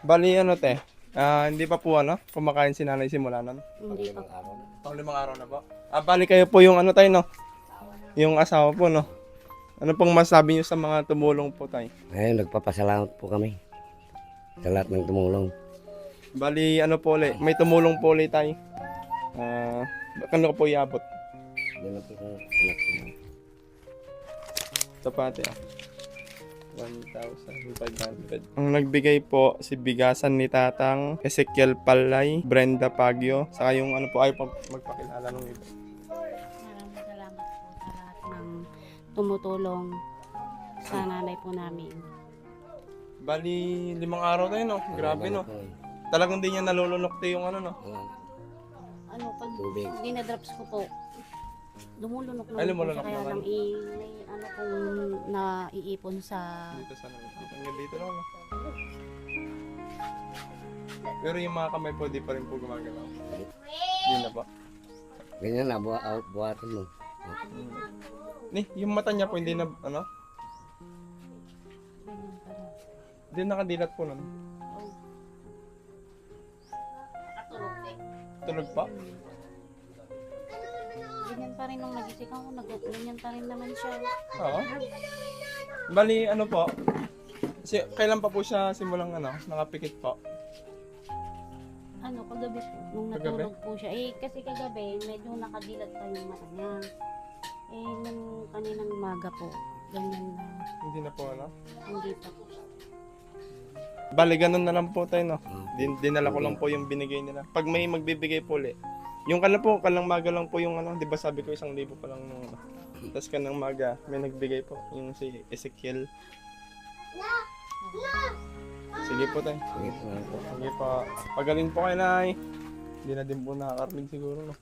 Bali ano te, hindi pa po ano, kumakain si nanay simula nun. Hindi pa. Pang 5 araw na po. Bali kayo po yung ano tayo no, yung asawa po no. Ano pong masabi niyo sa mga tumulong po tayo? Ngayon, nagpapasalamat po kami sa lahat ng tumulong. Bali ano po ulit, may tumulong po ulit tayo. Kano ko po iabot? Yan na po sa anak ko. Ito pa ate 1,500. Ang nagbigay po si bigasan ni Tatang Ezekiel Palay, Brenda Pagyo, saka yung ano po ay magpakilala nung iba. Maraming salamat po sa lahat ng tumutulong sa nanay po namin. Bali 5 araw tayo no, grabe no. Talagang di niya nalulunok yung ano no. Ano, pag Tubig. dinadrops ko po, lumulunok Ay, naman po lumulunok siya, kaya naman. lang may ano pong naiipon sa... Dito sa hanggang dito lang no. Pero yung mga kamay po di pa rin po gumagalaw. Yun na po. Ganyan na, buhatin mo. Yung mata niya po hindi na ano, hindi nakadilat po nun. Tulog pa? Ganyan pa rin nung nagising ako, ganyan pa rin naman siya. Oo. Bali, ano po? Kailan pa po siya simulang ano, nakapikit po? Ano, kagabi po, nung Kagabi? natulog po siya. Kasi kagabi, medyo nakadilat pa yung mata niya. Nung kaninang umaga po, ganyan na, Hindi na po ano? hindi pa po. Bali, ganun na lang po tayo, no? Dinala ko lang po yung binigay nila. Pag may magbibigay po ulit, yung kalang maga lang po yung ano, di ba sabi ko 1,000 pa lang nung ano. Tapos kanang maga, may nagbigay po, yung si Ezekiel. Sige po tayo. Sige po. Sige po. Pagaling po kayo, Nay. Hindi na din po nakakarinig siguro, no?